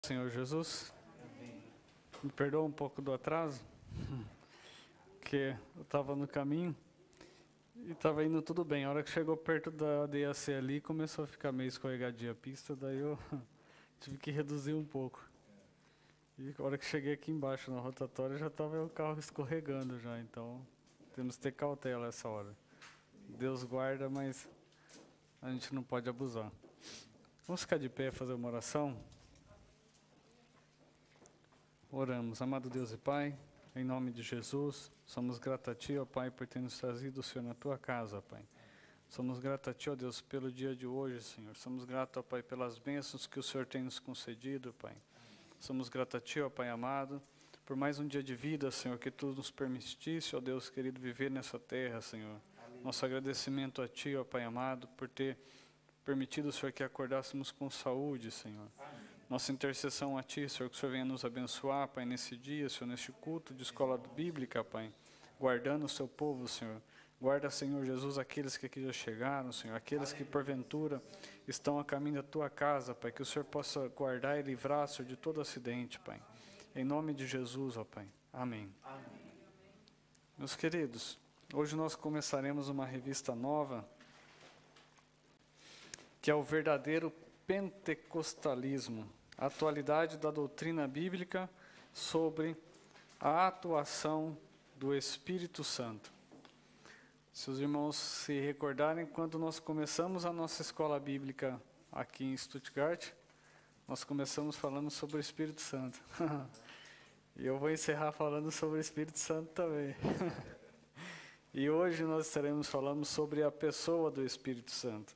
Senhor Jesus, me perdoa um pouco do atraso, porque eu estava no caminho e estava indo tudo bem. A hora que chegou perto da DAC ali, começou a ficar meio escorregadia a pista, daí eu tive que reduzir um pouco. E a hora que cheguei aqui embaixo na rotatória, já estava o carro escorregando já, então temos que ter cautela essa hora. Deus guarda, mas a gente não pode abusar. Vamos ficar de pé e fazer uma oração? Oramos. Amado Deus e Pai, em nome de Jesus, somos gratos a Ti, ó Pai, por ter nos trazido o Senhor na Tua casa, Pai. Somos gratos a Ti, ó Deus, pelo dia de hoje, Senhor. Somos gratos, ó Pai, pelas bênçãos que o Senhor tem nos concedido, Pai. Somos gratos a Ti, ó Pai amado, por mais um dia de vida, Senhor, que Tu nos permitisse, ó Deus querido, viver nessa terra, Senhor. Amém. Nosso agradecimento a Ti, ó Pai amado, por ter permitido, Senhor, que acordássemos com saúde, Senhor. Amém. Nossa intercessão a Ti, Senhor, que o Senhor venha nos abençoar, Pai, nesse dia, Senhor, neste culto de escola bíblica, Pai, guardando o Seu povo, Senhor. Guarda, Senhor Jesus, aqueles que aqui já chegaram, Senhor, aqueles que porventura estão a caminho da Tua casa, Pai, que o Senhor possa guardar e livrar, Senhor, de todo acidente, Pai. Em nome de Jesus, ó Pai. Amém. Amém. Meus queridos, hoje nós começaremos uma revista nova, que é o verdadeiro pentecostalismo. A atualidade da doutrina bíblica sobre a atuação do Espírito Santo. Se os irmãos se recordarem, quando nós começamos a nossa escola bíblica aqui em Stuttgart, nós começamos falando sobre o Espírito Santo. E eu vou encerrar falando sobre o Espírito Santo também. E hoje nós estaremos falando sobre a pessoa do Espírito Santo.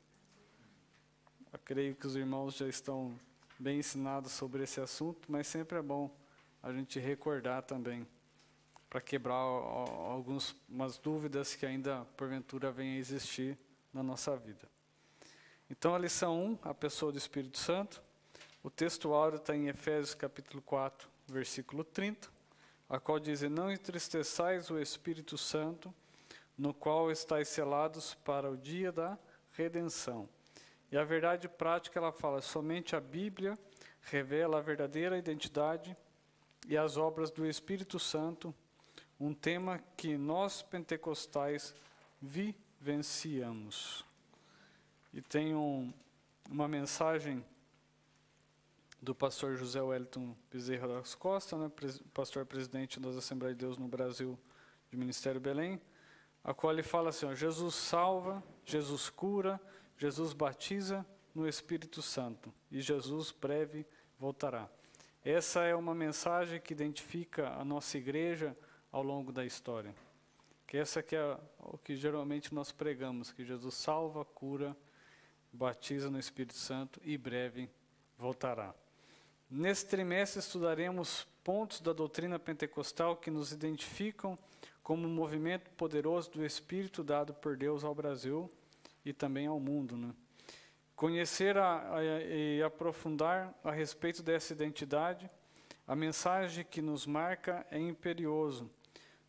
Eu creio que os irmãos já estão bem ensinados sobre esse assunto, mas sempre é bom a gente recordar também, para quebrar umas dúvidas que ainda porventura venham a existir na nossa vida. Então a lição 1, a pessoa do Espírito Santo. O texto áureo está em Efésios capítulo 4, versículo 30, a qual diz: não entristeçais o Espírito Santo, no qual estáis selados para o dia da redenção. E a verdade prática, ela fala, somente a Bíblia revela a verdadeira identidade e as obras do Espírito Santo, um tema que nós pentecostais vivenciamos. E tem uma mensagem do pastor José Wellington Bezerra das Costa, né, pastor presidente das Assembleias de Deus no Brasil, do Ministério Belém, a qual ele fala assim, ó, Jesus salva, Jesus cura, Jesus batiza no Espírito Santo e Jesus breve voltará. Essa é uma mensagem que identifica a nossa igreja ao longo da história. Que essa que é o que geralmente nós pregamos, que Jesus salva, cura, batiza no Espírito Santo e breve voltará. Nesse trimestre estudaremos pontos da doutrina pentecostal que nos identificam como um movimento poderoso do Espírito dado por Deus ao Brasil e também ao mundo, né? Conhecer e aprofundar a respeito dessa identidade, a mensagem que nos marca é imperioso.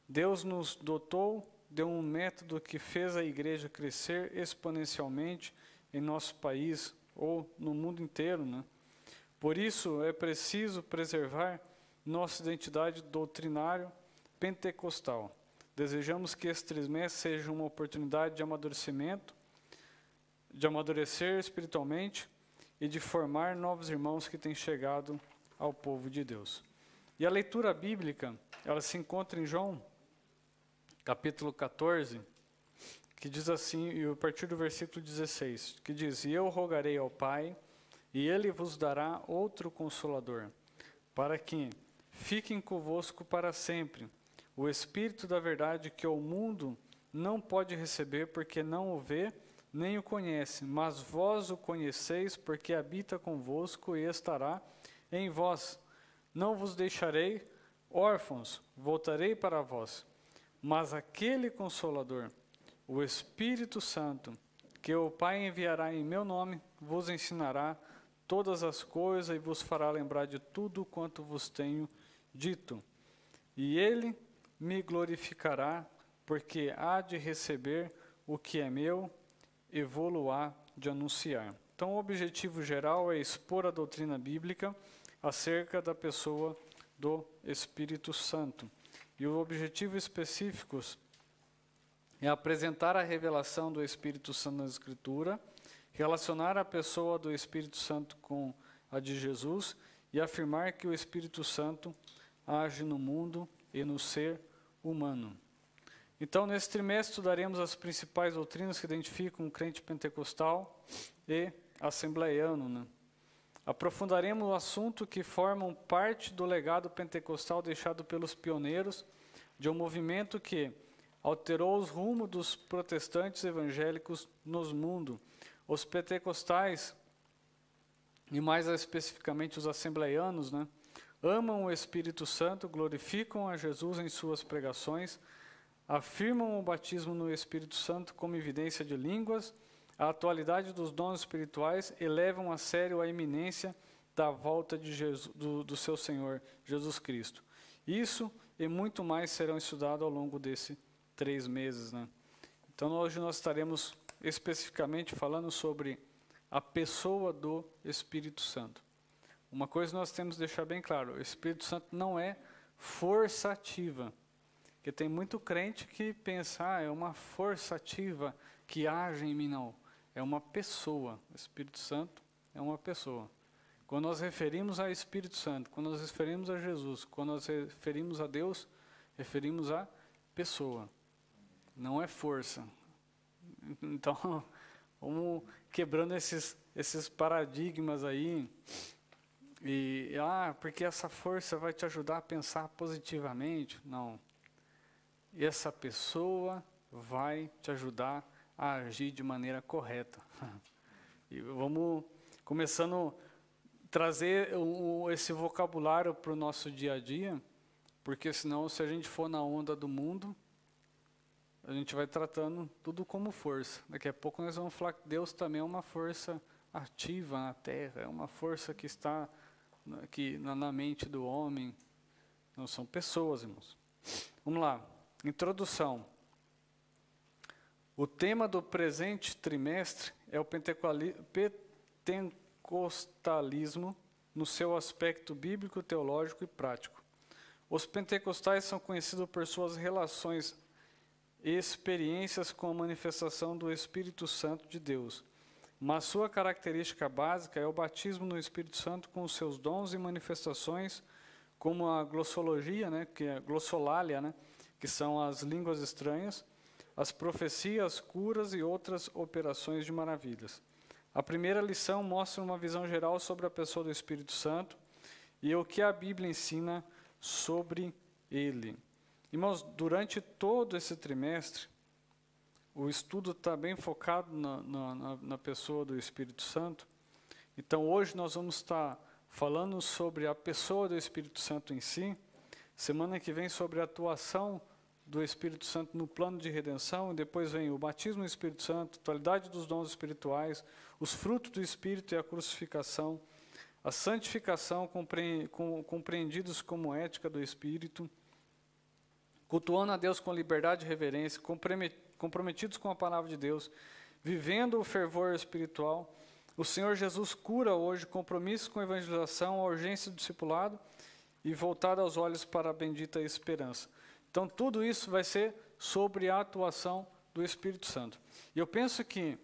Deus nos dotou de um método que fez a igreja crescer exponencialmente em nosso país ou no mundo inteiro, né? Por isso é preciso preservar nossa identidade doutrinária pentecostal. Desejamos que este trimestre seja uma oportunidade de amadurecimento, de amadurecer espiritualmente e de formar novos irmãos que têm chegado ao povo de Deus. E a leitura bíblica, ela se encontra em João, capítulo 14, que diz assim, e a partir do versículo 16, que diz: e eu rogarei ao Pai, e Ele vos dará outro Consolador, para que fiquem convosco para sempre, o Espírito da verdade que o mundo não pode receber, porque não o vê, nem o conhece, mas vós o conheceis, porque habita convosco e estará em vós. Não vos deixarei órfãos, voltarei para vós. Mas aquele Consolador, o Espírito Santo, que o Pai enviará em meu nome, vos ensinará todas as coisas e vos fará lembrar de tudo quanto vos tenho dito. E ele me glorificará, porque há de receber o que é meu e vou-lo-á de anunciar. Então, o objetivo geral é expor a doutrina bíblica acerca da pessoa do Espírito Santo. E o objetivo específico é apresentar a revelação do Espírito Santo na Escritura, relacionar a pessoa do Espírito Santo com a de Jesus e afirmar que o Espírito Santo age no mundo e no ser humano. Então, nesse trimestre, estudaremos as principais doutrinas que identificam o crente pentecostal e assembleiano, né? Aprofundaremos o assunto que formam parte do legado pentecostal deixado pelos pioneiros de um movimento que alterou os rumos dos protestantes evangélicos no mundo. Os pentecostais, e mais especificamente os assembleianos, né, amam o Espírito Santo, glorificam a Jesus em suas pregações, afirmam o batismo no Espírito Santo como evidência de línguas, a atualidade dos dons espirituais e levam a sério a iminência da volta de Jesus, do seu Senhor Jesus Cristo. Isso e muito mais serão estudados ao longo desses 3 meses, né? Então, hoje nós estaremos especificamente falando sobre a pessoa do Espírito Santo. Uma coisa nós temos que deixar bem claro: o Espírito Santo não é força ativa. Porque tem muito crente que pensa, é uma força ativa que age em mim. Não, é uma pessoa. O Espírito Santo é uma pessoa. Quando nós referimos a Espírito Santo, quando nós referimos a Jesus, quando nós referimos a Deus, referimos a pessoa. Não é força. Então, vamos quebrando esses paradigmas aí. Porque essa força vai te ajudar a pensar positivamente. Não. Essa pessoa vai te ajudar a agir de maneira correta. E vamos começando a trazer esse vocabulário para o nosso dia a dia, porque senão, se a gente for na onda do mundo, a gente vai tratando tudo como força. Daqui a pouco nós vamos falar que Deus também é uma força ativa na terra, é uma força que está aqui na mente do homem. Não são pessoas, irmãos. Vamos lá. Introdução. O tema do presente trimestre é o pentecostalismo no seu aspecto bíblico, teológico e prático. Os pentecostais são conhecidos por suas relações e experiências com a manifestação do Espírito Santo de Deus. Mas sua característica básica é o batismo no Espírito Santo com os seus dons e manifestações, como a glossologia, né, que é glossolalia, né, que são as línguas estranhas, as profecias, curas e outras operações de maravilhas. A primeira lição mostra uma visão geral sobre a pessoa do Espírito Santo e o que a Bíblia ensina sobre ele. Irmãos, durante todo esse trimestre, o estudo está bem focado na pessoa do Espírito Santo. Então, hoje nós vamos estar falando sobre a pessoa do Espírito Santo em si. Semana que vem sobre a atuação do Espírito Santo no plano de redenção. E depois vem o batismo no Espírito Santo, a atualidade dos dons espirituais, os frutos do Espírito e a crucificação, a santificação compreendidos como ética do Espírito, cultuando a Deus com liberdade e reverência, comprometidos com a palavra de Deus, vivendo o fervor espiritual. O Senhor Jesus cura hoje, compromisso com a evangelização, a urgência do discipulado e voltado aos olhos para a bendita esperança. Então, tudo isso vai ser sobre a atuação do Espírito Santo. E eu penso que,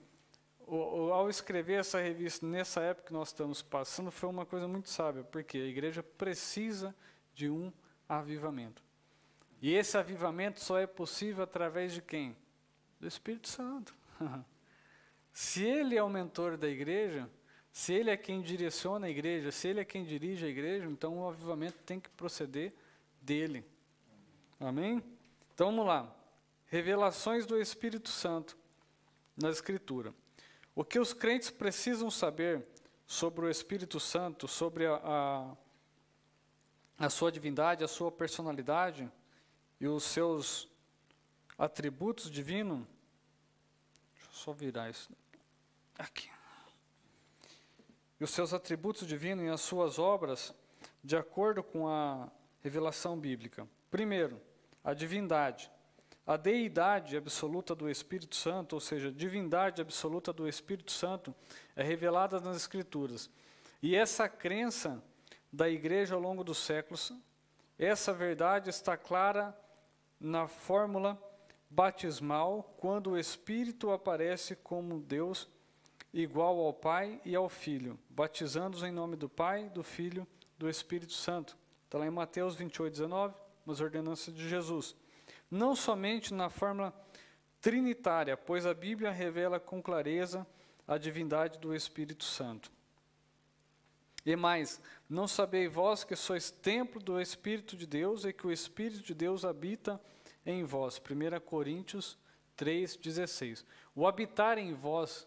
ao escrever essa revista, nessa época que nós estamos passando, foi uma coisa muito sábia, porque a igreja precisa de um avivamento. E esse avivamento só é possível através de quem? Do Espírito Santo. Se ele é o mentor da igreja, se ele é quem direciona a igreja, se ele é quem dirige a igreja, então o avivamento tem que proceder dele. Amém? Então vamos lá. Revelações do Espírito Santo na Escritura. O que os crentes precisam saber sobre o Espírito Santo, sobre a sua divindade, a sua personalidade e os seus atributos divinos. Deixa eu só virar isso aqui. E os seus atributos divinos e as suas obras, de acordo com a revelação bíblica. Primeiro, a divindade. A deidade absoluta do Espírito Santo, ou seja, a divindade absoluta do Espírito Santo, é revelada nas Escrituras. E essa crença da igreja ao longo dos séculos. Essa verdade está clara na fórmula batismal, quando o Espírito aparece como Deus igual ao Pai e ao Filho, batizando-os em nome do Pai, do Filho, do Espírito Santo. Está lá em Mateus 28:19, nas ordenanças de Jesus. Não somente na fórmula trinitária, pois a Bíblia revela com clareza a divindade do Espírito Santo. E mais, não sabeis vós que sois templo do Espírito de Deus e que o Espírito de Deus habita em vós. 1 Coríntios 3:16. O habitar em vós,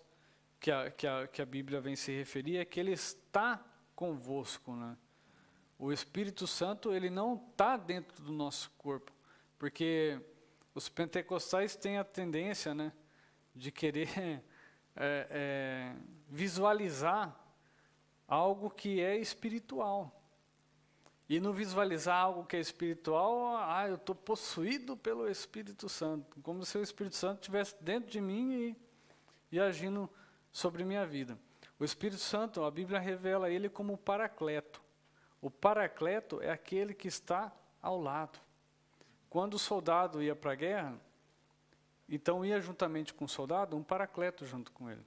que a Bíblia vem se referir, é que ele está convosco, né? O Espírito Santo, ele não está dentro do nosso corpo, porque os pentecostais têm a tendência, né, de querer visualizar algo que é espiritual. E no visualizar algo que é espiritual, eu estou possuído pelo Espírito Santo, como se o Espírito Santo estivesse dentro de mim e agindo sobre minha vida. O Espírito Santo, a Bíblia revela ele como o Paracleto. O Paracleto é aquele que está ao lado. Quando o soldado ia para a guerra, então ia juntamente com o soldado um Paracleto junto com ele.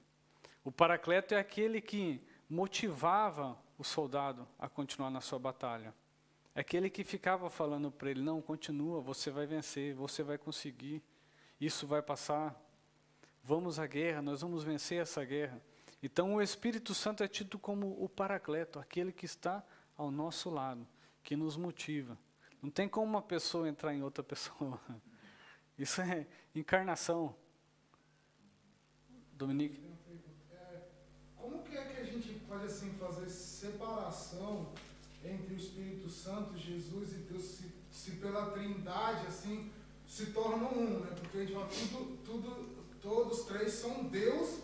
O Paracleto é aquele que motivava o soldado a continuar na sua batalha. É aquele que ficava falando para ele, não, continua, você vai vencer, você vai conseguir, isso vai passar, vamos à guerra, nós vamos vencer essa guerra. Então o Espírito Santo é tido como o Paracleto, aquele que está ao nosso lado, que nos motiva. Não tem como uma pessoa entrar em outra pessoa. Isso é encarnação. Dominique? Como que é que a gente pode assim fazer separação entre o Espírito Santo, Jesus e Deus, se pela Trindade assim se tornam um, né? Porque a gente fala todos três são Deus,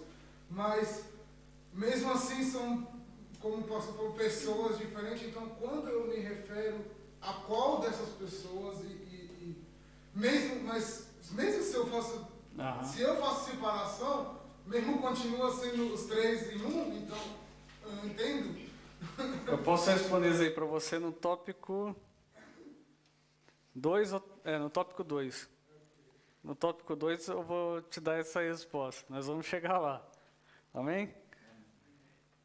mas mesmo assim são, como o pastor falou, pessoas diferentes. Então, quando eu me refiro a qual dessas pessoas mesmo se eu faço se eu faço separação, mesmo continua sendo os três em um, então eu não entendo. Eu posso responder isso aí para você no tópico 2, no tópico 2. No tópico 2 eu vou te dar essa resposta. Nós vamos chegar lá. Amém?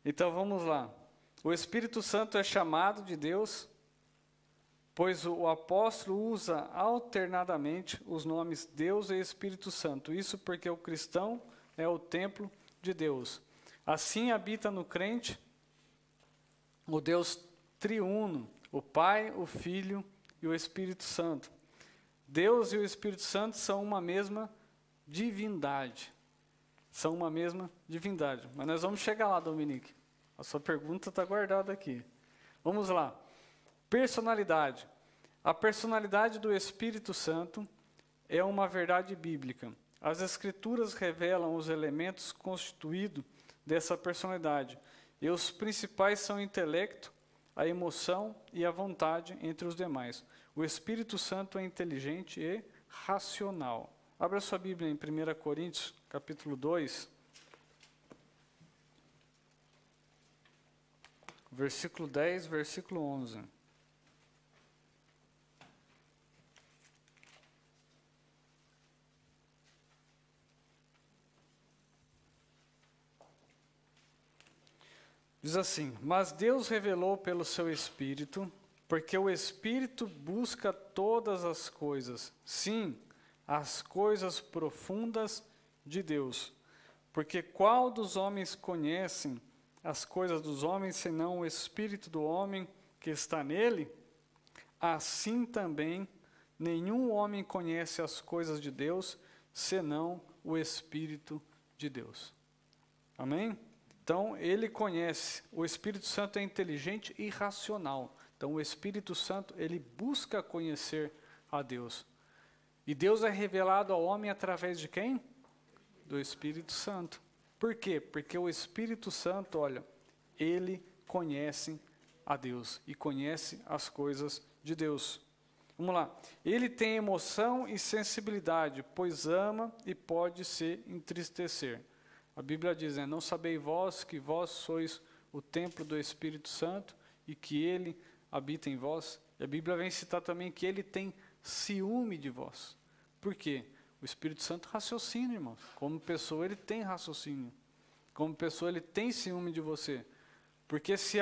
Então vamos lá. O Espírito Santo é chamado de Deus, pois o apóstolo usa alternadamente os nomes Deus e Espírito Santo. Isso porque o cristão é o templo de Deus. Assim habita no crente o Deus triuno, o Pai, o Filho e o Espírito Santo. Deus e o Espírito Santo são uma mesma divindade. São uma mesma divindade. Mas nós vamos chegar lá, Dominique. A sua pergunta está guardada aqui. Vamos lá. Personalidade. A personalidade do Espírito Santo é uma verdade bíblica. As Escrituras revelam os elementos constituídos dessa personalidade. E os principais são o intelecto, a emoção e a vontade, entre os demais. O Espírito Santo é inteligente e racional. Abra sua Bíblia em 1 Coríntios, capítulo 2. Versículo 10, versículo 11. Diz assim: mas Deus revelou pelo seu Espírito, porque o Espírito busca todas as coisas, sim, as coisas profundas de Deus. Porque qual dos homens conhecem as coisas dos homens, senão o Espírito do homem que está nele? Assim também, nenhum homem conhece as coisas de Deus, senão o Espírito de Deus. Amém? Então, ele conhece. O Espírito Santo é inteligente e racional. Então, o Espírito Santo, ele busca conhecer a Deus. E Deus é revelado ao homem através de quem? Do Espírito Santo. Por quê? Porque o Espírito Santo, olha, ele conhece a Deus e conhece as coisas de Deus. Vamos lá. Ele tem emoção e sensibilidade, pois ama e pode se entristecer. A Bíblia diz, não sabeis vós que vós sois o templo do Espírito Santo e que Ele habita em vós. E a Bíblia vem citar também que Ele tem ciúme de vós. Por quê? O Espírito Santo raciocina, irmãos. Como pessoa, Ele tem raciocínio. Como pessoa, Ele tem ciúme de você. Porque se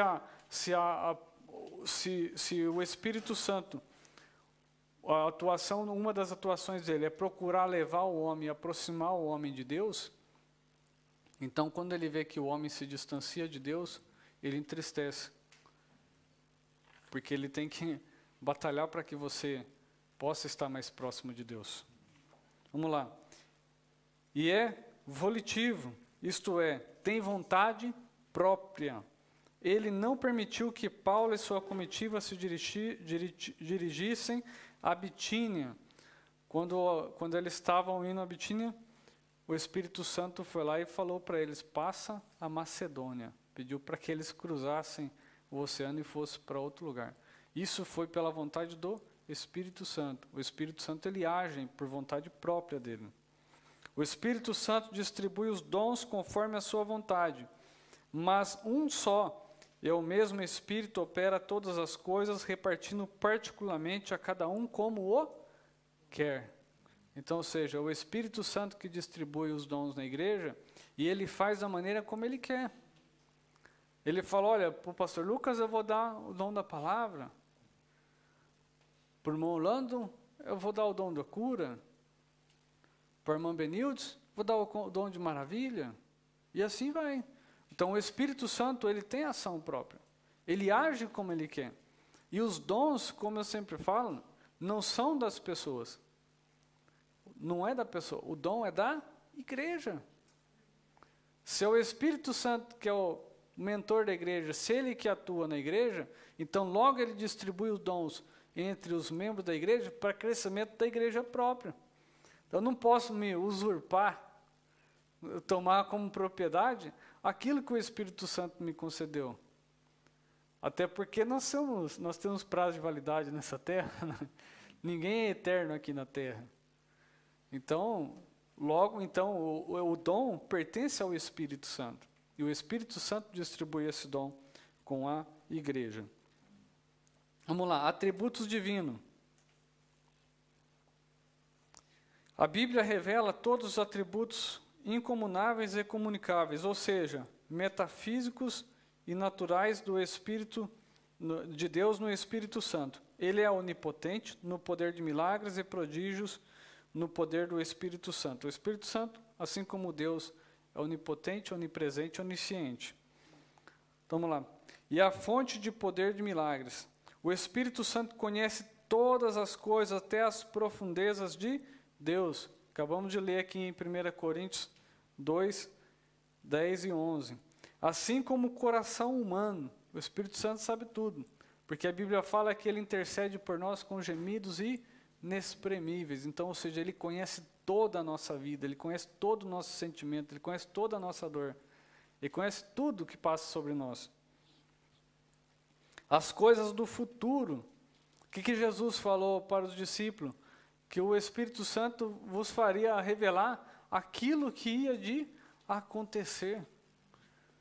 o Espírito Santo, uma das atuações dele é procurar levar o homem, aproximar o homem de Deus, então quando ele vê que o homem se distancia de Deus, ele entristece. Porque ele tem que batalhar para que você possa estar mais próximo de Deus. Vamos lá. E é volitivo, isto é, tem vontade própria. Ele não permitiu que Paulo e sua comitiva se dirigissem a Bitínia. Quando eles estavam indo a Bitínia, o Espírito Santo foi lá e falou para eles, passa a Macedônia. Pediu para que eles cruzassem o oceano e fossem para outro lugar. Isso foi pela vontade do Espírito Santo. O Espírito Santo, ele age por vontade própria dele. O Espírito Santo distribui os dons conforme a sua vontade, mas um só é o mesmo Espírito opera todas as coisas, repartindo particularmente a cada um como o quer. Então, ou seja, o Espírito Santo que distribui os dons na igreja, e ele faz da maneira como ele quer. Ele fala, olha, para o pastor Lucas eu vou dar o dom da palavra, para o irmão Orlando eu vou dar o dom da cura, para o irmão Benildes vou dar o dom de maravilha, e assim vai. Então o Espírito Santo, ele tem ação própria, ele age como ele quer. E os dons, como eu sempre falo, não são das pessoas, não é da pessoa, o dom é da igreja. Se é o Espírito Santo que é o mentor da igreja, se ele que atua na igreja, então logo ele distribui os dons entre os membros da igreja para crescimento da igreja própria. Então eu não posso me usurpar, tomar como propriedade aquilo que o Espírito Santo me concedeu. Até porque nós temos prazo de validade nessa terra, ninguém é eterno aqui na terra. Então, o dom pertence ao Espírito Santo. E o Espírito Santo distribui esse dom com a igreja. Vamos lá, atributos divinos. A Bíblia revela todos os atributos incomunáveis e comunicáveis, ou seja, metafísicos e naturais do Espírito de Deus no Espírito Santo. Ele é onipotente no poder de milagres e prodígios no poder do Espírito Santo. O Espírito Santo, assim como Deus, é onipotente, onipresente, onisciente. Então, vamos lá. E a fonte de poder de milagres. O Espírito Santo conhece todas as coisas, até as profundezas de Deus. Acabamos de ler aqui em 1 Coríntios 2, 10 e 11. Assim como o coração humano, o Espírito Santo sabe tudo. Porque a Bíblia fala que ele intercede por nós com gemidos inexprimíveis. Então, ou seja, ele conhece toda a nossa vida, ele conhece todo o nosso sentimento, ele conhece toda a nossa dor. Ele conhece tudo que passa sobre nós. As coisas do futuro. O que Jesus falou para os discípulos? Que o Espírito Santo vos faria revelar aquilo que ia de acontecer.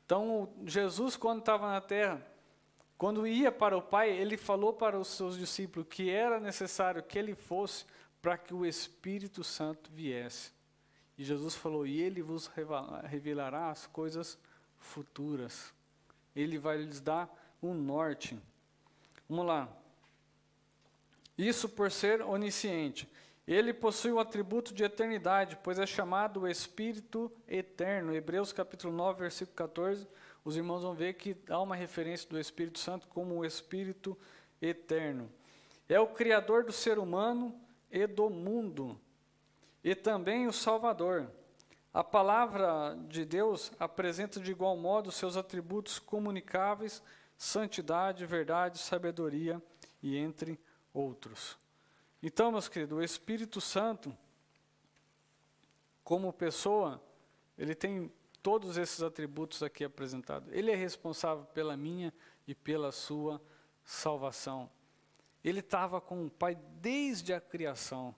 Então, Jesus, quando estava na terra, quando ia para o Pai, ele falou para os seus discípulos que era necessário que ele fosse para que o Espírito Santo viesse. E Jesus falou, e ele vos revelará as coisas futuras. Ele vai lhes dar um norte. Vamos lá. Isso por ser onisciente. Ele possui o atributo de eternidade, pois é chamado o Espírito Eterno. Hebreus capítulo 9, versículo 14, os irmãos vão ver que há uma referência do Espírito Santo como o Espírito Eterno. É o Criador do ser humano e do mundo, e também o Salvador. A palavra de Deus apresenta de igual modo seus atributos comunicáveis, santidade, verdade, sabedoria e entre outros. Então, meus queridos, o Espírito Santo, como pessoa, ele tem todos esses atributos aqui apresentados. Ele é responsável pela minha e pela sua salvação. Ele estava com o Pai desde a criação,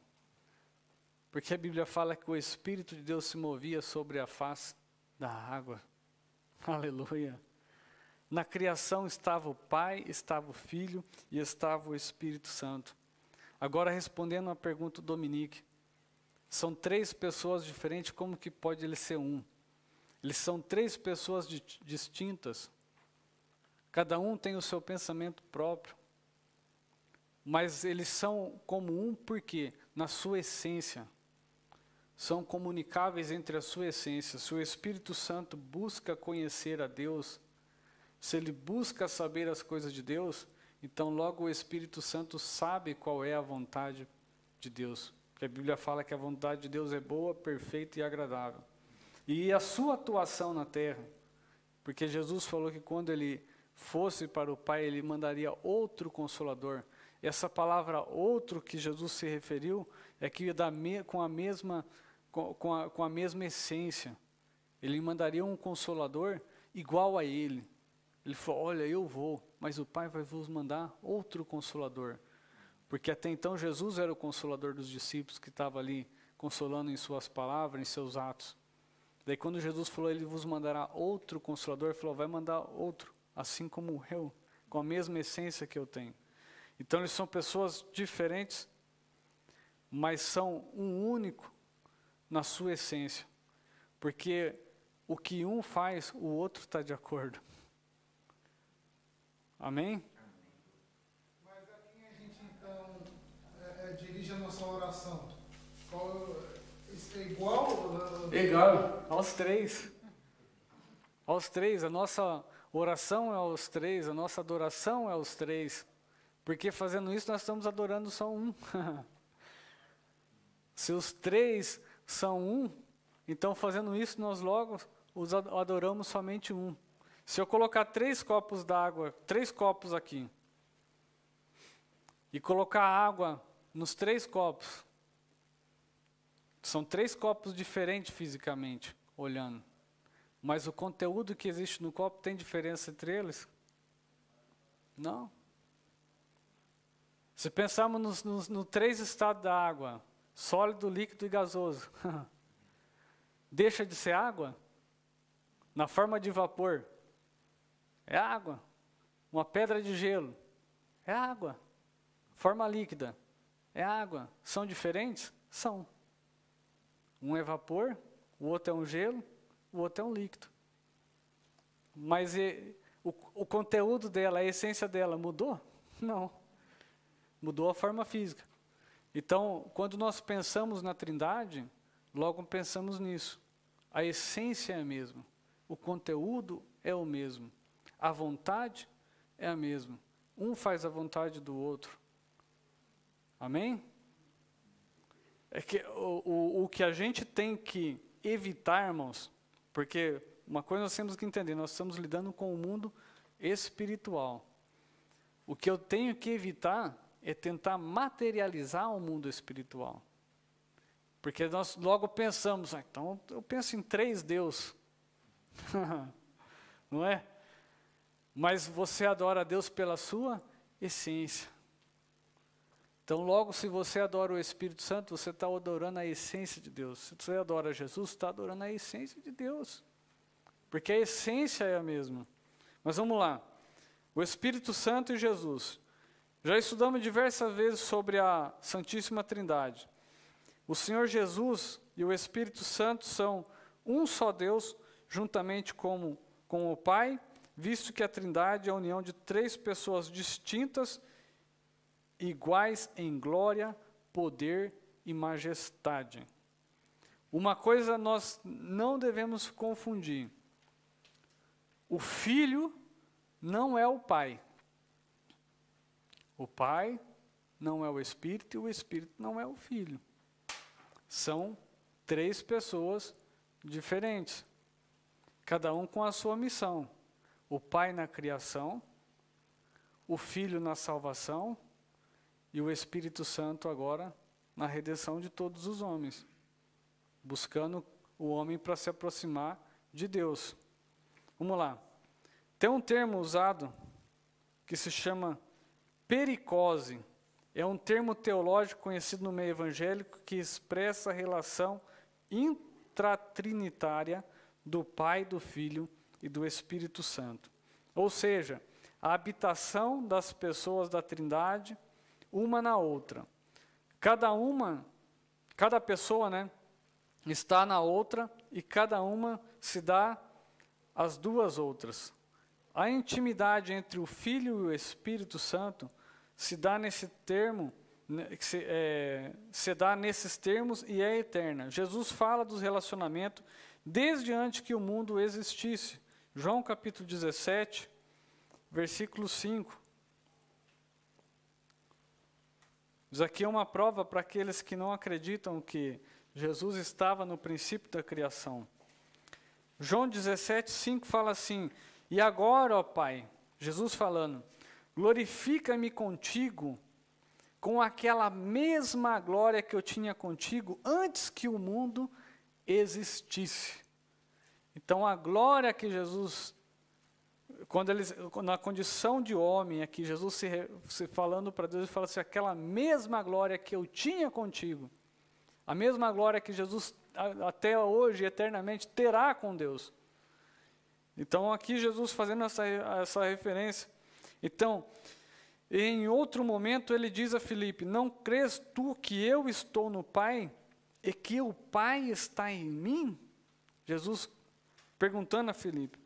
porque a Bíblia fala que o Espírito de Deus se movia sobre a face da água. Aleluia! Na criação estava o Pai, estava o Filho e estava o Espírito Santo. Agora, respondendo à pergunta do Dominique, são 3 pessoas diferentes, como que pode ele ser um? Eles são 3 pessoas distintas. Cada um tem o seu pensamento próprio. Mas eles são como um porque, na sua essência, são comunicáveis entre a sua essência. Se o Espírito Santo busca conhecer a Deus, se ele busca saber as coisas de Deus, então logo o Espírito Santo sabe qual é a vontade de Deus. Porque a Bíblia fala que a vontade de Deus é boa, perfeita e agradável. E a sua atuação na terra, porque Jesus falou que quando ele fosse para o Pai, ele mandaria outro Consolador. Essa palavra outro que Jesus se referiu é que com a mesma essência. Ele mandaria um Consolador igual a ele. Ele falou, olha, eu vou, mas o Pai vai vos mandar outro Consolador. Porque até então Jesus era o Consolador dos discípulos que estava ali consolando em suas palavras, em seus atos. Daí quando Jesus falou, ele vos mandará outro Consolador, ele falou, vai mandar outro, assim como eu, com a mesma essência que eu tenho. Então eles são pessoas diferentes, mas são um único na sua essência. Porque o que um faz, o outro está de acordo. Amém? Mas a quem a gente então dirige a nossa oração? É igual? Igual, aos 3. Aos 3, a nossa oração é aos 3, a nossa adoração é aos 3. Porque fazendo isso nós estamos adorando só um. Se os 3 são um, então fazendo isso nós logo os adoramos somente um. Se eu colocar 3 copos d'água, 3 copos aqui, e colocar água nos 3 copos, são 3 copos diferentes fisicamente, olhando. Mas o conteúdo que existe no copo tem diferença entre eles? Não. Se pensarmos no 3 estados da água, sólido, líquido e gasoso, deixa de ser água? Na forma de vapor, é água. Uma pedra de gelo, é água. Forma líquida, é água. São diferentes? São. Um é vapor, o outro é um gelo, o outro é um líquido. Mas o conteúdo dela, a essência dela mudou? Não. Mudou a forma física. Então, quando nós pensamos na Trindade, logo pensamos nisso. A essência é a mesma. O conteúdo é o mesmo. A vontade é a mesma. Um faz a vontade do outro. Amém? É que o que a gente tem que evitar, irmãos, porque uma coisa nós temos que entender, nós estamos lidando com o mundo espiritual. O que eu tenho que evitar é tentar materializar o mundo espiritual. Porque nós logo pensamos, então eu penso em 3 Deus. Não é? Mas você adora a Deus pela sua essência. Então logo se você adora o Espírito Santo, você está adorando a essência de Deus. Se você adora Jesus, está adorando a essência de Deus. Porque a essência é a mesma. Mas vamos lá. O Espírito Santo e Jesus. Já estudamos diversas vezes sobre a Santíssima Trindade. O Senhor Jesus e o Espírito Santo são um só Deus, juntamente com o Pai, visto que a Trindade é a união de 3 pessoas distintas, iguais em glória, poder e majestade. Uma coisa nós não devemos confundir. O Filho não é o Pai. O Pai não é o Espírito e o Espírito não é o Filho. São 3 pessoas diferentes, cada um com a sua missão. O Pai na criação, o Filho na salvação e o Espírito Santo agora na redenção de todos os homens, buscando o homem para se aproximar de Deus. Vamos lá. Tem um termo usado que se chama pericose. É um termo teológico conhecido no meio evangélico que expressa a relação intratrinitária do Pai, do Filho e do Espírito Santo. ou seja, a habitação das pessoas da Trindade, uma na outra. Cada pessoa, né, está na outra e cada uma se dá às duas outras. A intimidade entre o Filho e o Espírito Santo se dá nesse termo, se dá nesses termos e é eterna. Jesus fala dos relacionamentos desde antes que o mundo existisse. João capítulo 17, versículo 5. Isso aqui é uma prova para aqueles que não acreditam que Jesus estava no princípio da criação. João 17, 5 fala assim: e agora, ó Pai, Jesus falando, glorifica-me contigo com aquela mesma glória que eu tinha contigo antes que o mundo existisse. Então a glória que Jesus, na condição de homem, aqui Jesus se falando para Deus, ele fala assim, aquela mesma glória que eu tinha contigo, a mesma glória que Jesus até hoje, eternamente, terá com Deus. Então aqui Jesus fazendo essa referência. Então, em outro momento ele diz a Filipe, não crês tu que eu estou no Pai e que o Pai está em mim? Jesus perguntando a Filipe.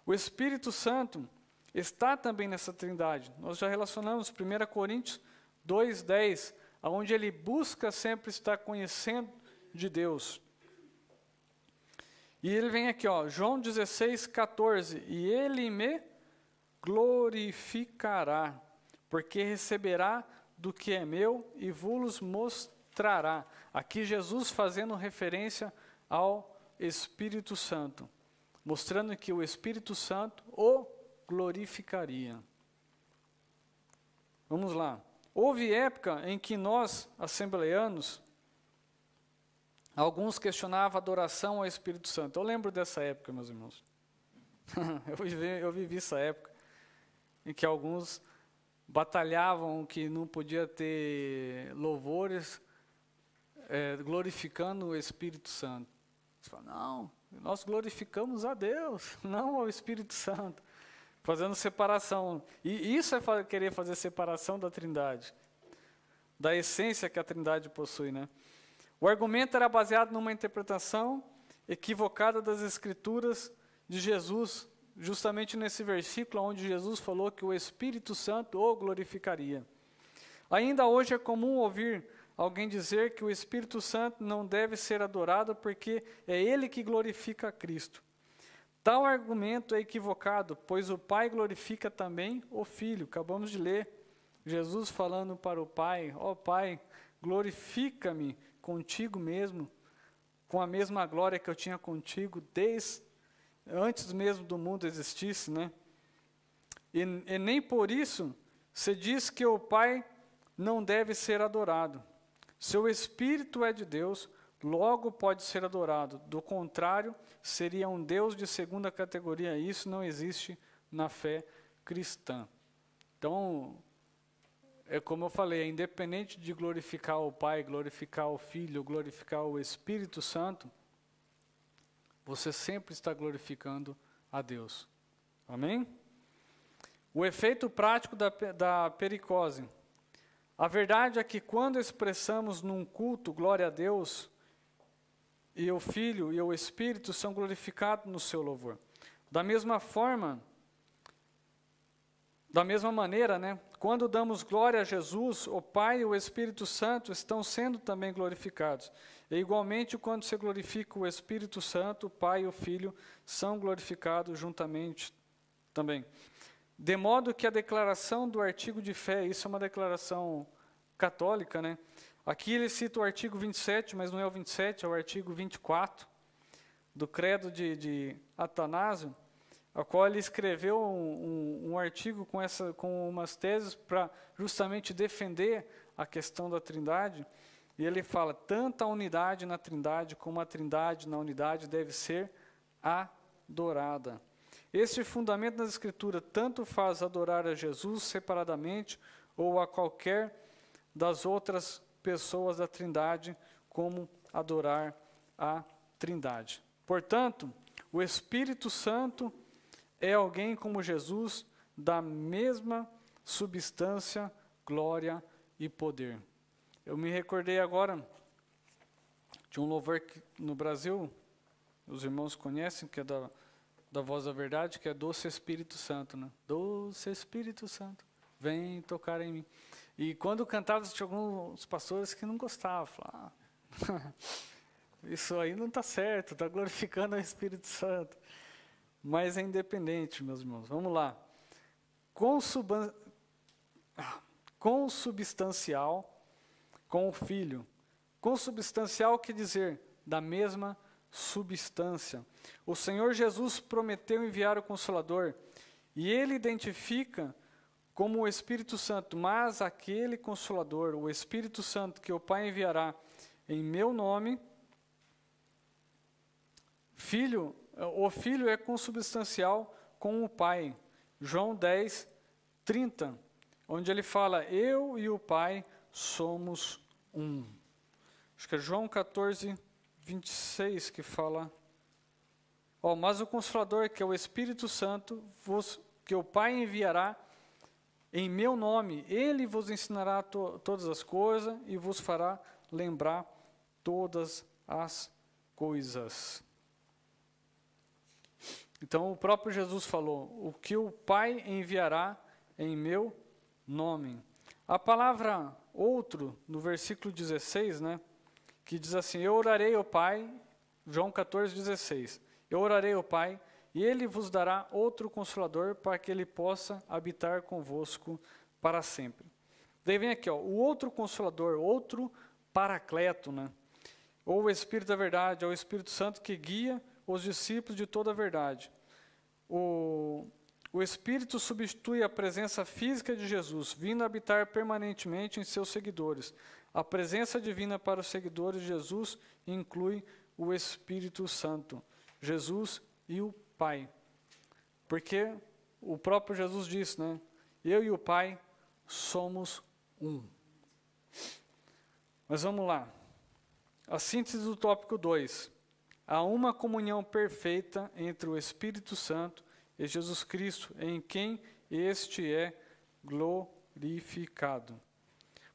O Espírito Santo está também nessa trindade. Nós já relacionamos 1 Coríntios 2:10, onde ele busca sempre estar conhecendo de Deus. E ele vem aqui, ó, João 16:14, e ele me glorificará, porque receberá do que é meu e vos mostrará. Aqui Jesus fazendo referência ao Espírito Santo, mostrando que o Espírito Santo o glorificaria. Vamos lá. Houve época em que nós, assembleanos, alguns questionavam a adoração ao Espírito Santo. Eu lembro dessa época, meus irmãos. eu vivi essa época em que alguns batalhavam que não podia ter louvores glorificando o Espírito Santo. Você fala, não, nós glorificamos a Deus, não ao Espírito Santo. Fazendo separação. E isso é querer fazer separação da Trindade, da essência que a Trindade possui, né? O argumento era baseado numa interpretação equivocada das Escrituras de Jesus, justamente nesse versículo onde Jesus falou que o Espírito Santo o glorificaria. Ainda hoje é comum ouvir alguém dizer que o Espírito Santo não deve ser adorado porque é ele que glorifica a Cristo. Tal argumento é equivocado, pois o Pai glorifica também o Filho. Acabamos de ler Jesus falando para o Pai, ó Pai, glorifica-me contigo mesmo, com a mesma glória que eu tinha contigo desde antes mesmo do mundo existisse, né? E nem por isso se diz que o Pai não deve ser adorado. Seu Espírito é de Deus, logo pode ser adorado. Do contrário, seria um Deus de segunda categoria. Isso não existe na fé cristã. Então, é como eu falei, é independente de glorificar o Pai, glorificar o Filho, glorificar o Espírito Santo, você sempre está glorificando a Deus. Amém? O efeito prático da pericose. A verdade é que quando expressamos num culto glória a Deus, e o Filho e o Espírito são glorificados no seu louvor. Da mesma maneira, né, quando damos glória a Jesus, o Pai e o Espírito Santo estão sendo também glorificados. E igualmente, quando se glorifica o Espírito Santo, o Pai e o Filho são glorificados juntamente também. De modo que a declaração do artigo de fé, isso é uma declaração católica, né? Aqui ele cita o artigo 27, mas não é o 27, é o artigo 24 do credo de Atanásio, a qual ele escreveu um artigo com umas teses para justamente defender a questão da Trindade. E ele fala, tanto a unidade na Trindade como a Trindade na unidade deve ser adorada. Este fundamento das Escrituras tanto faz adorar a Jesus separadamente ou a qualquer das outras pessoas da Trindade, como adorar a Trindade. Portanto, o Espírito Santo é alguém como Jesus, da mesma substância, glória e poder. Eu me recordei agora de um louvor que, no Brasil, os irmãos conhecem, que é da Voz da Verdade, que é Doce Espírito Santo, né? Doce Espírito Santo, vem tocar em mim. E quando cantava, tinha alguns pastores que não gostavam, falavam, isso aí não está certo, está glorificando o Espírito Santo. Mas é independente, meus irmãos. Vamos lá. Consubstancial com o Filho. Consubstancial quer dizer da mesma substância. O Senhor Jesus prometeu enviar o Consolador, e ele identifica como o Espírito Santo, mas aquele Consolador, o Espírito Santo que o Pai enviará em meu nome, o Filho é consubstancial com o Pai. João 10, 30, onde ele fala, eu e o Pai somos um. Acho que é João 14, 26 que fala, mas o Consolador, que é o Espírito Santo, que o Pai enviará em meu nome, ele vos ensinará todas as coisas e vos fará lembrar todas as coisas. Então, o próprio Jesus falou, o que o Pai enviará em meu nome. A palavra outro, no versículo 16, né, que diz assim, eu orarei ao Pai, João 14, 16, eu orarei ao Pai, e ele vos dará outro Consolador, para que ele possa habitar convosco para sempre. Daí vem aqui, o outro Consolador, outro Paracleto, né, ou o Espírito da Verdade, é o Espírito Santo que guia os discípulos de toda a verdade. O Espírito substitui a presença física de Jesus, vindo habitar permanentemente em seus seguidores. A presença divina para os seguidores de Jesus inclui o Espírito Santo, Jesus e o Pai. Porque o próprio Jesus disse, né? Eu e o Pai somos um. Mas vamos lá. A síntese do tópico 2. Há uma comunhão perfeita entre o Espírito Santo e Jesus Cristo, em quem este é glorificado.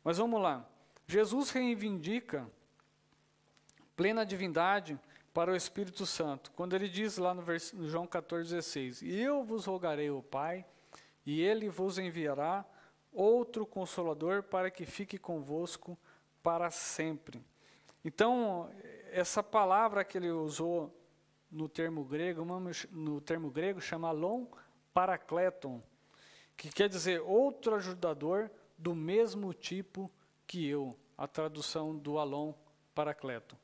Mas vamos lá. Jesus reivindica plena divindade para o Espírito Santo, quando ele diz lá no João 14, 16, eu vos rogarei ao Pai, e ele vos enviará outro Consolador para que fique convosco para sempre. Então, essa palavra que ele usou no termo grego chama alon parakleton, que quer dizer outro ajudador do mesmo tipo que eu, a tradução do alon parakleton.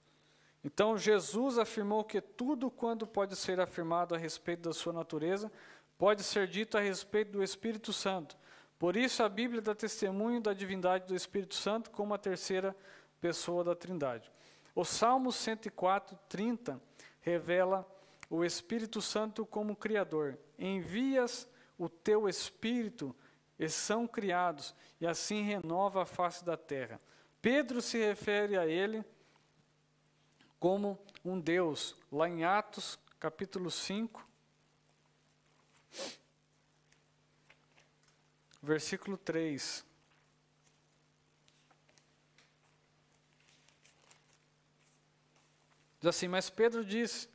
Então, Jesus afirmou que tudo quanto pode ser afirmado a respeito da sua natureza, pode ser dito a respeito do Espírito Santo. Por isso, a Bíblia dá testemunho da divindade do Espírito Santo como a terceira pessoa da Trindade. O Salmo 104, 30 revela o Espírito Santo como Criador. Envias o teu Espírito e são criados, e assim renova a face da terra. Pedro se refere a ele como um Deus, lá em Atos, capítulo 5, versículo 3. Diz assim, mas Pedro disse,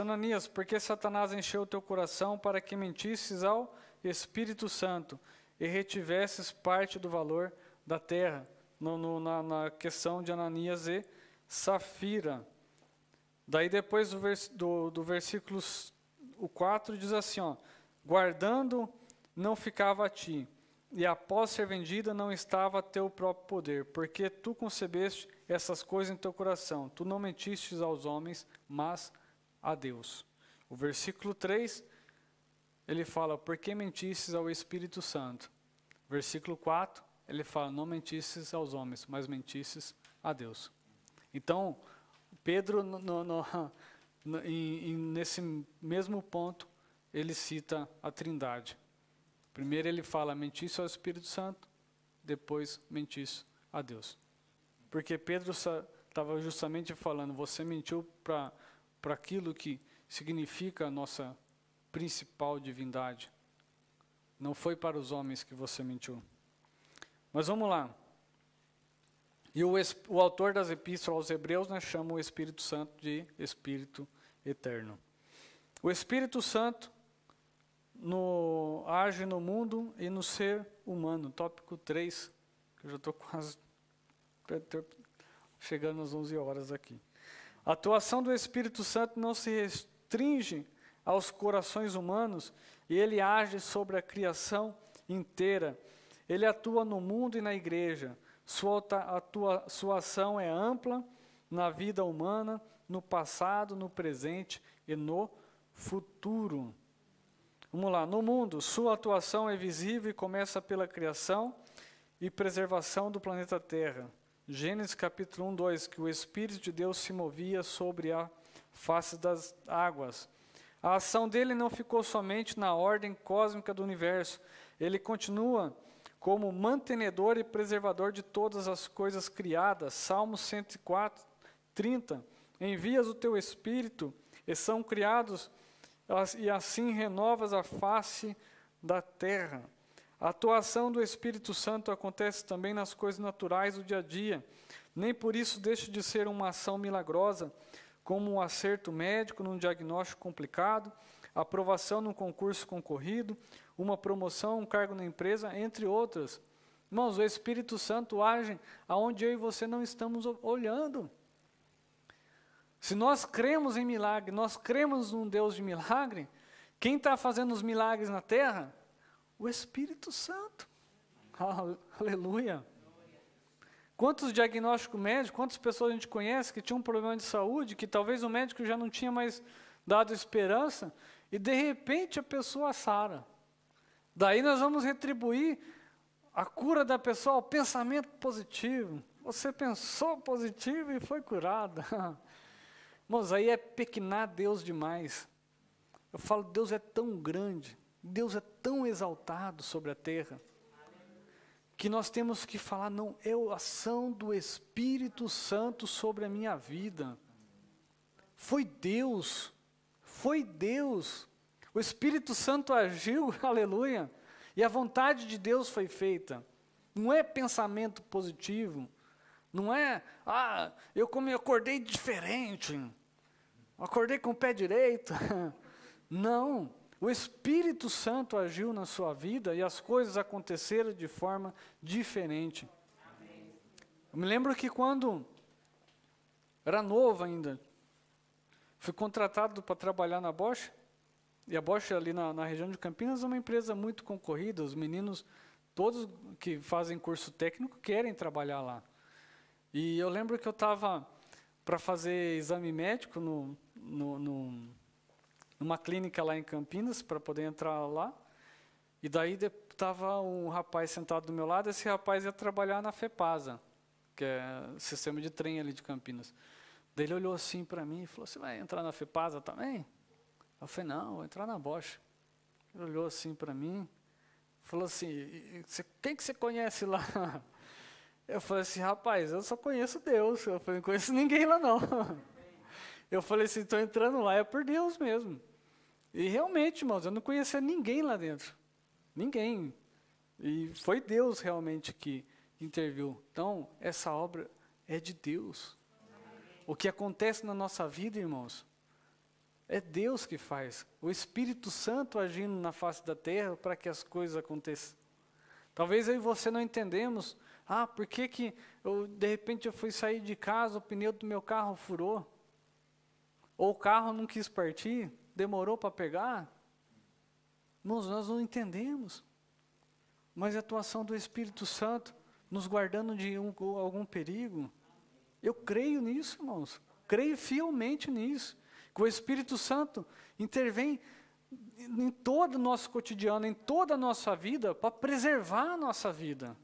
Ananias, por que Satanás encheu o teu coração para que mentisses ao Espírito Santo e retivesses parte do valor da terra? Na questão de Ananias e Safira. Daí depois do versículo 4 diz assim, guardando não ficava a ti, e após ser vendida não estava a teu próprio poder, porque tu concebeste essas coisas em teu coração, tu não mentistes aos homens, mas a Deus. O versículo 3, ele fala, por que mentistes ao Espírito Santo? Versículo 4, ele fala, não mentisses aos homens, mas mentisses a Deus. Então, Pedro, nesse mesmo ponto, ele cita a Trindade. Primeiro ele fala, mentisse ao Espírito Santo, depois mentisse a Deus. Porque Pedro estava justamente falando, você mentiu para para aquilo que significa a nossa principal divindade. Não foi para os homens que você mentiu. Mas vamos lá. E o autor das epístolas aos Hebreus, né, chama o Espírito Santo de Espírito Eterno. O Espírito Santo age no mundo e no ser humano. Tópico 3, que eu já estou quase chegando às 11 horas aqui. A atuação do Espírito Santo não se restringe aos corações humanos, e ele age sobre a criação inteira. Ele atua no mundo e na igreja. Sua ação é ampla na vida humana, no passado, no presente e no futuro. Vamos lá, no mundo, sua atuação é visível e começa pela criação e preservação do planeta Terra. Gênesis capítulo 1, 2, que o Espírito de Deus se movia sobre a face das águas. A ação dele não ficou somente na ordem cósmica do universo. Ele continua como mantenedor e preservador de todas as coisas criadas. Salmo 104, 30. Envias o teu Espírito e são criados, e assim renovas a face da terra. A atuação do Espírito Santo acontece também nas coisas naturais do dia a dia. Nem por isso deixa de ser uma ação milagrosa, como um acerto médico num diagnóstico complicado, aprovação num concurso concorrido, uma promoção, um cargo na empresa, entre outras. Irmãos, o Espírito Santo age aonde eu e você não estamos olhando. Se nós cremos em milagre, nós cremos num Deus de milagre, quem está fazendo os milagres na terra? O Espírito Santo. Aleluia. Quantos diagnósticos médicos, quantas pessoas a gente conhece que tinham um problema de saúde, que talvez o médico já não tinha mais dado esperança, e de repente a pessoa sara. Daí nós vamos retribuir a cura da pessoa ao pensamento positivo. Você pensou positivo e foi curada. Irmãos, aí é pequenar Deus demais. Eu falo, Deus é tão grande, Deus é tão exaltado sobre a terra, que nós temos que falar, não, é a ação do Espírito Santo sobre a minha vida. Foi Deus. O Espírito Santo agiu, aleluia, e a vontade de Deus foi feita. Não é pensamento positivo, não é, eu acordei diferente, acordei com o pé direito. Não, o Espírito Santo agiu na sua vida e as coisas aconteceram de forma diferente. Amém. Eu me lembro que quando era novo ainda, fui contratado para trabalhar na Bosch, e a Bosch ali na região de Campinas é uma empresa muito concorrida, os meninos, todos que fazem curso técnico, querem trabalhar lá. E eu lembro que eu estava para fazer exame médico numa clínica lá em Campinas, para poder entrar lá, e daí estava um rapaz sentado do meu lado, esse rapaz ia trabalhar na FEPASA, que é o sistema de trem ali de Campinas. Daí ele olhou assim para mim e falou, você vai entrar na FEPASA também? Eu falei, não, vou entrar na Bosch. Ele olhou assim para mim, falou assim, quem que você conhece lá? Eu falei assim, rapaz, eu só conheço Deus, eu falei, não conheço ninguém lá não. Eu falei assim, estou entrando lá, é por Deus mesmo. E realmente, irmãos, eu não conhecia ninguém lá dentro. Ninguém. E foi Deus realmente que interviu. Então, essa obra é de Deus. O que acontece na nossa vida, irmãos, é Deus que faz. O Espírito Santo agindo na face da terra para que as coisas aconteçam. Talvez eu e você não entendemos. Por que de repente eu fui sair de casa, o pneu do meu carro furou? Ou o carro não quis partir, demorou para pegar? Irmãos, nós não entendemos. Mas a atuação do Espírito Santo nos guardando de algum perigo. Eu creio nisso, irmãos. Creio fielmente nisso. Que o Espírito Santo intervém em todo o nosso cotidiano, em toda a nossa vida, para preservar a nossa vida.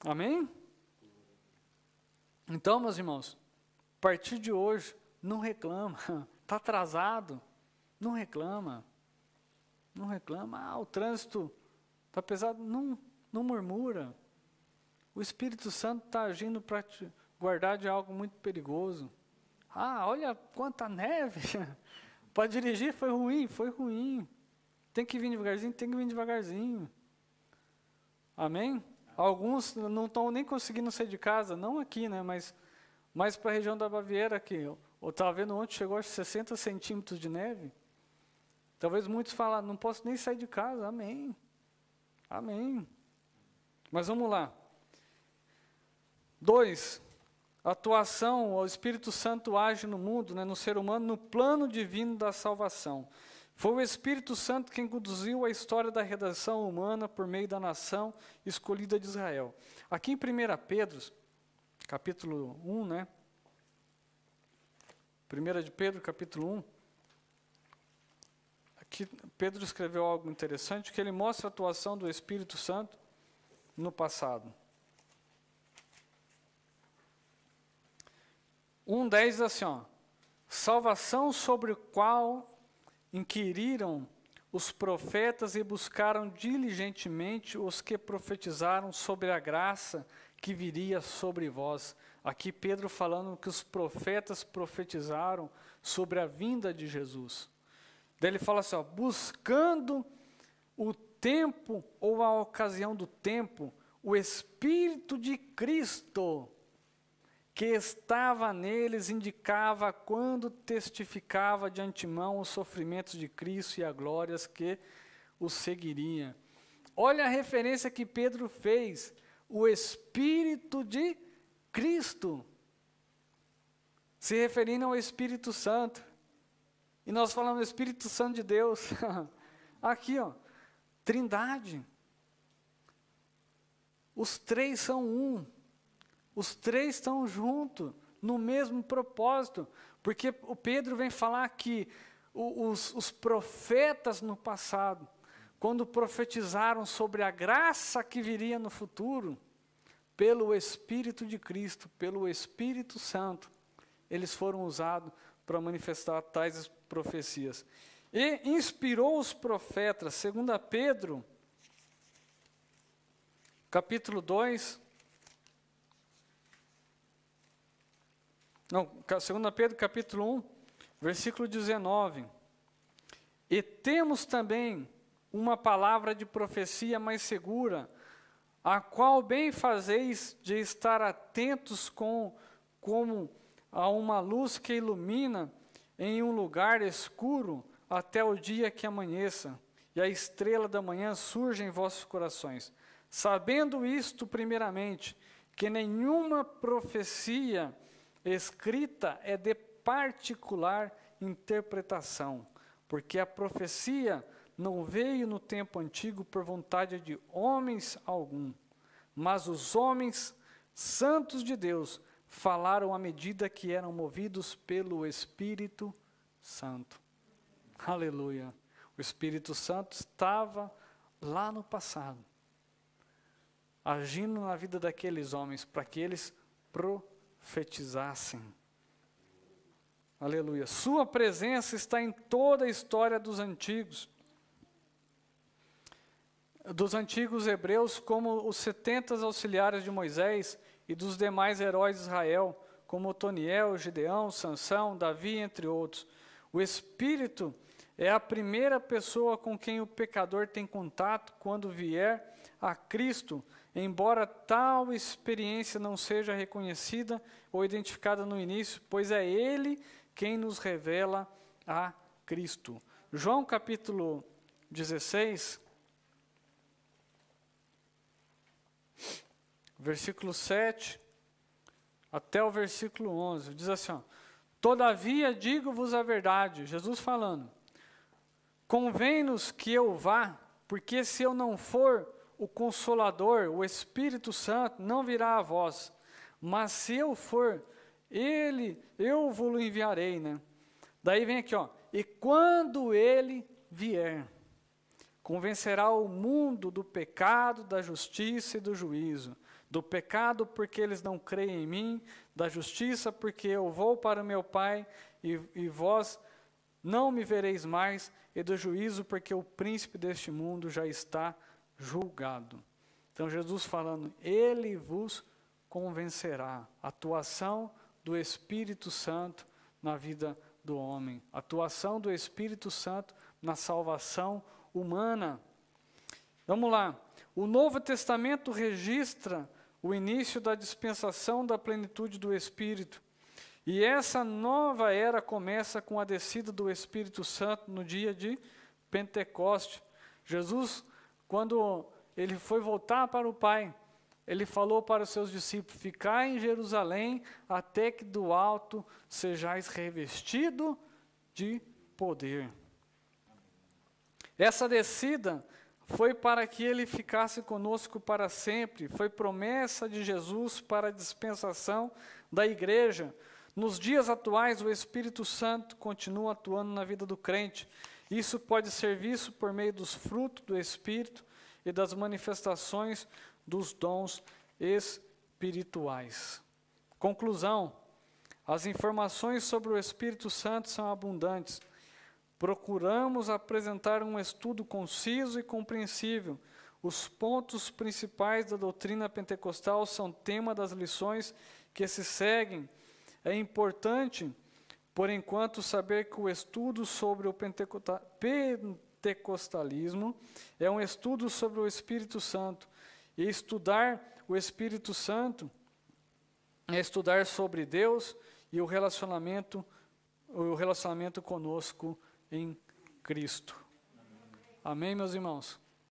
Amém? Então, meus irmãos, a partir de hoje, não reclama. Está atrasado? Não reclama. Não reclama. O trânsito está pesado? Não murmura. O Espírito Santo está agindo para te guardar de algo muito perigoso. Ah, olha quanta neve. Para dirigir foi ruim, foi ruim. Tem que vir devagarzinho, tem que vir devagarzinho. Amém? Alguns não estão nem conseguindo sair de casa, não aqui, né? Mas para a região da Baviera aqui. Eu estava vendo ontem, chegou a 60 centímetros de neve. Talvez muitos falem, não posso nem sair de casa. Amém. Amém. Mas vamos lá. 2. Atuação, o Espírito Santo age no mundo, né, no ser humano, no plano divino da salvação. Foi o Espírito Santo quem conduziu a história da redenção humana por meio da nação escolhida de Israel. Aqui em 1 Pedro, capítulo 1, né? 1 de Pedro, capítulo 1. Aqui Pedro escreveu algo interessante, que ele mostra a atuação do Espírito Santo no passado. 1:10 diz assim, ó, salvação sobre o qual inquiriram os profetas e buscaram diligentemente os que profetizaram sobre a graça que viria sobre vós. Aqui Pedro falando que os profetas profetizaram sobre a vinda de Jesus. Daí ele fala assim, ó, buscando o tempo ou a ocasião do tempo, o Espírito de Cristo que estava neles indicava quando testificava de antemão os sofrimentos de Cristo e as glórias que os seguiriam. Olha a referência que Pedro fez, o Espírito de Cristo, se referindo ao Espírito Santo. E nós falamos Espírito Santo de Deus. Aqui, ó, Trindade. Os três são um. Os três estão juntos, no mesmo propósito. Porque o Pedro vem falar que os profetas no passado, quando profetizaram sobre a graça que viria no futuro, pelo Espírito de Cristo, pelo Espírito Santo, eles foram usados para manifestar tais profecias. E inspirou os profetas, 2 Pedro, capítulo 2, não, 2 Pedro, capítulo 1, versículo 19. E temos também uma palavra de profecia mais segura, a qual bem fazeis de estar atentos como a uma luz que ilumina em um lugar escuro até o dia que amanheça, e a estrela da manhã surge em vossos corações. Sabendo isto, primeiramente, que nenhuma profecia escrita é de particular interpretação, porque a profecia não veio no tempo antigo por vontade de homens algum, mas os homens santos de Deus falaram à medida que eram movidos pelo Espírito Santo. Aleluia. O Espírito Santo estava lá no passado, agindo na vida daqueles homens, para que eles profetizassem. Aleluia. Sua presença está em toda a história dos antigos hebreus, como os 70 auxiliares de Moisés e dos demais heróis de Israel, como Otoniel, Gideão, Sansão, Davi, entre outros. O Espírito é a primeira pessoa com quem o pecador tem contato quando vier a Cristo, embora tal experiência não seja reconhecida ou identificada no início, pois é Ele quem nos revela a Cristo. João capítulo 16, versículo 7 até o versículo 11, diz assim, ó, todavia digo-vos a verdade, Jesus falando, convém-nos que eu vá, porque se eu não for, o Consolador, o Espírito Santo, não virá a vós, mas se eu for, eu vos enviarei, né? Daí vem aqui, ó, e quando ele vier, convencerá o mundo do pecado, da justiça e do juízo. Do pecado, porque eles não creem em mim, da justiça, porque eu vou para o meu Pai, e vós não me vereis mais, e do juízo, porque o príncipe deste mundo já está julgado. Então Jesus falando, Ele vos convencerá. Atuação do Espírito Santo na vida do homem. A atuação do Espírito Santo na salvação humana. Vamos lá. O Novo Testamento registra o início da dispensação da plenitude do Espírito. E essa nova era começa com a descida do Espírito Santo no dia de Pentecoste. Jesus, quando ele foi voltar para o Pai, ele falou para os seus discípulos: ficai em Jerusalém até que do alto sejais revestido de poder. Essa descida foi para que ele ficasse conosco para sempre. Foi promessa de Jesus para a dispensação da igreja. Nos dias atuais, o Espírito Santo continua atuando na vida do crente. Isso pode ser visto por meio dos frutos do Espírito e das manifestações dos dons espirituais. Conclusão: as informações sobre o Espírito Santo são abundantes. Procuramos apresentar um estudo conciso e compreensível. Os pontos principais da doutrina pentecostal são tema das lições que se seguem. É importante, por enquanto, saber que o estudo sobre o pentecostalismo é um estudo sobre o Espírito Santo. E estudar o Espírito Santo é estudar sobre Deus e o relacionamento conosco em Cristo. Amém, meus irmãos?